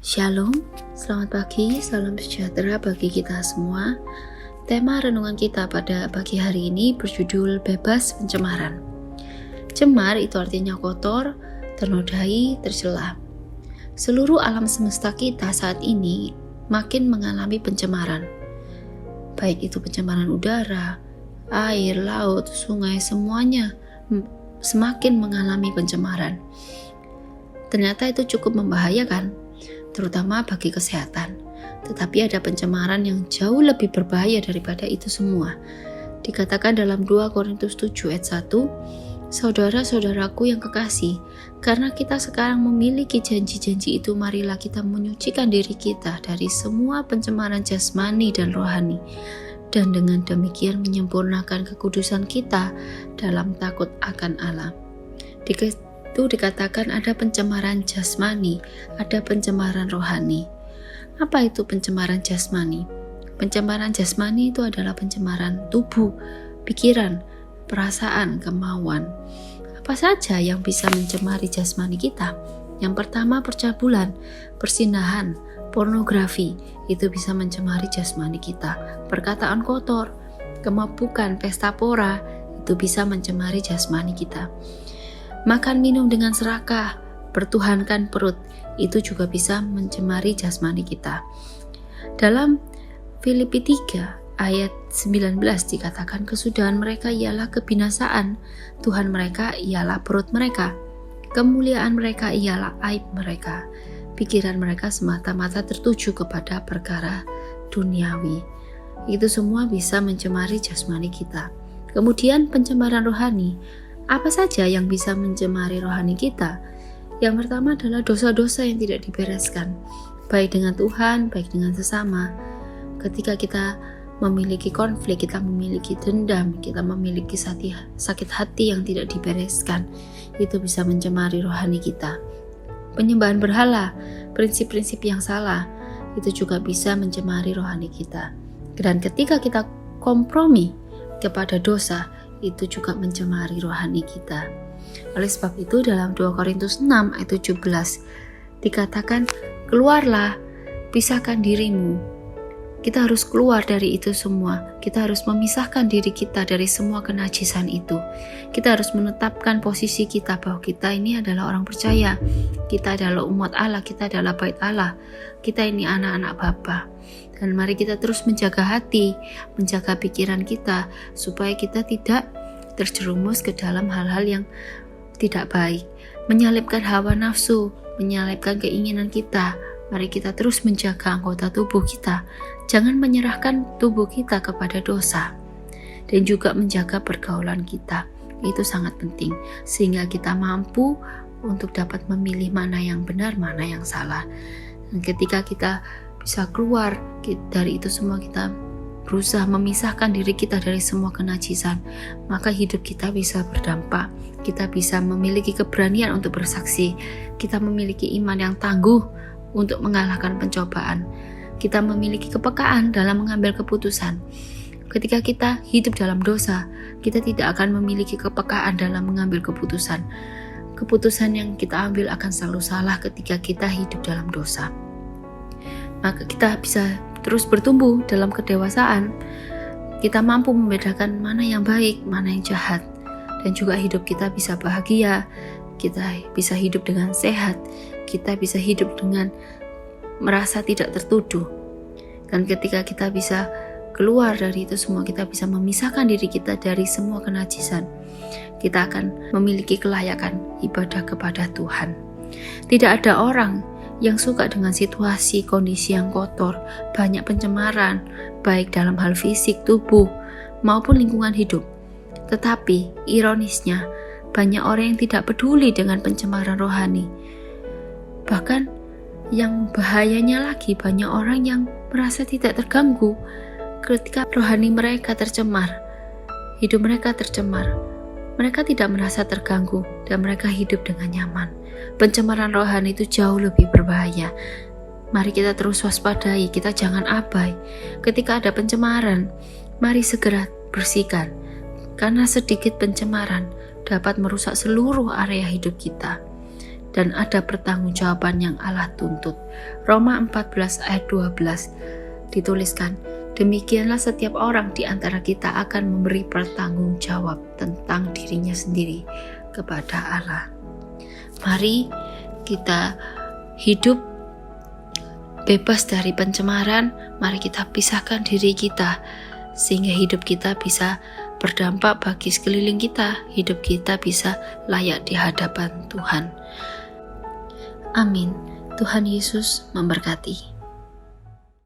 Shalom, selamat pagi, salam sejahtera bagi kita semua. Tema renungan kita pada pagi hari ini berjudul Bebas Pencemaran. Cemar itu artinya kotor, ternodai, tercela. Seluruh alam semesta kita saat ini makin mengalami pencemaran. Baik itu pencemaran udara, air, laut, sungai, semuanya semakin mengalami pencemaran. Ternyata itu cukup membahayakan, terutama bagi kesehatan. Tetapi ada pencemaran yang jauh lebih berbahaya daripada itu semua. Dikatakan dalam 2 Korintus 7 ayat 1, saudara-saudaraku yang kekasih, karena kita sekarang memiliki janji-janji itu, marilah kita menyucikan diri kita dari semua pencemaran jasmani dan rohani, dan dengan demikian menyempurnakan kekudusan kita dalam takut akan Allah. Itu dikatakan ada pencemaran jasmani, ada pencemaran rohani. Apa itu pencemaran jasmani? Pencemaran jasmani itu adalah pencemaran tubuh, pikiran, perasaan, kemauan. Apa saja yang bisa mencemari jasmani kita? Yang pertama, percabulan, persinahan, pornografi, itu bisa mencemari jasmani kita. Perkataan kotor, kemabukan, pesta pora, itu bisa mencemari jasmani kita. Makan minum dengan serakah, pertuhankan perut, itu juga bisa mencemari jasmani kita. Dalam Filipi 3 ayat 19 dikatakan kesudahan mereka ialah kebinasaan, Tuhan mereka ialah perut mereka, kemuliaan mereka ialah aib mereka, pikiran mereka semata-mata tertuju kepada perkara duniawi. Itu semua bisa mencemari jasmani kita. Kemudian pencemaran rohani. Apa saja yang bisa mencemari rohani kita? Yang pertama adalah dosa-dosa yang tidak dibereskan, baik dengan Tuhan, baik dengan sesama. Ketika kita memiliki konflik, kita memiliki dendam, kita memiliki sakit hati yang tidak dibereskan, itu bisa mencemari rohani kita. Penyembahan berhala, prinsip-prinsip yang salah, itu juga bisa mencemari rohani kita. Dan ketika kita kompromi kepada dosa, itu juga mencemari rohani kita. Oleh sebab itu dalam 2 Korintus 6 ayat 17 dikatakan, keluarlah, pisahkan dirimu. Kita harus keluar dari itu semua. Kita harus memisahkan diri kita dari semua kenajisan itu. Kita harus menetapkan posisi kita bahwa kita ini adalah orang percaya. Kita adalah umat Allah, kita adalah bait Allah. Kita ini anak-anak Bapa. Dan mari kita terus menjaga hati, menjaga pikiran kita, supaya kita tidak terjerumus ke dalam hal-hal yang tidak baik. Menyalipkan hawa nafsu, menyalipkan keinginan kita. Mari kita terus menjaga anggota tubuh kita. Jangan menyerahkan tubuh kita kepada dosa. Dan juga menjaga pergaulan kita. Itu sangat penting. Sehingga kita mampu untuk dapat memilih mana yang benar, mana yang salah. Dan ketika kita bisa keluar dari itu semua, kita berusaha memisahkan diri kita dari semua kenajisan, maka hidup kita bisa berdampak. Kita bisa memiliki keberanian untuk bersaksi. Kita memiliki iman yang tangguh untuk mengalahkan pencobaan. Kita memiliki kepekaan dalam mengambil keputusan. Ketika kita hidup dalam dosa, kita tidak akan memiliki kepekaan dalam mengambil keputusan. Keputusan yang kita ambil akan selalu salah ketika kita hidup dalam dosa. Maka kita bisa terus bertumbuh dalam kedewasaan. Kita mampu membedakan mana yang baik, mana yang jahat. Dan juga hidup kita bisa bahagia. Kita bisa hidup dengan sehat. Kita bisa hidup dengan merasa tidak tertuduh. Dan ketika kita bisa keluar dari itu semua, kita bisa memisahkan diri kita dari semua kenajisan. Kita akan memiliki kelayakan ibadah kepada Tuhan. Tidak ada orang yang suka dengan situasi, kondisi yang kotor, banyak pencemaran, baik dalam hal fisik, tubuh, maupun lingkungan hidup. Tetapi, ironisnya, banyak orang yang tidak peduli dengan pencemaran rohani. Bahkan, yang bahayanya lagi, banyak orang yang merasa tidak terganggu ketika rohani mereka tercemar, hidup mereka tercemar. Mereka tidak merasa terganggu dan mereka hidup dengan nyaman. Pencemaran rohani itu jauh lebih berbahaya. Mari kita terus waspadai, kita jangan abai. Ketika ada pencemaran, mari segera bersihkan. Karena sedikit pencemaran dapat merusak seluruh area hidup kita. dan ada pertanggungjawaban yang Allah tuntut. Roma 14 ayat 12 dituliskan, demikianlah setiap orang di antara kita akan memberi pertanggungjawab tentang dirinya sendiri kepada Allah. Mari kita hidup bebas dari pencemaran. Mari kita pisahkan diri kita sehingga hidup kita bisa berdampak bagi sekeliling kita. Hidup kita bisa layak di hadapan Tuhan. Amin. Tuhan Yesus memberkati.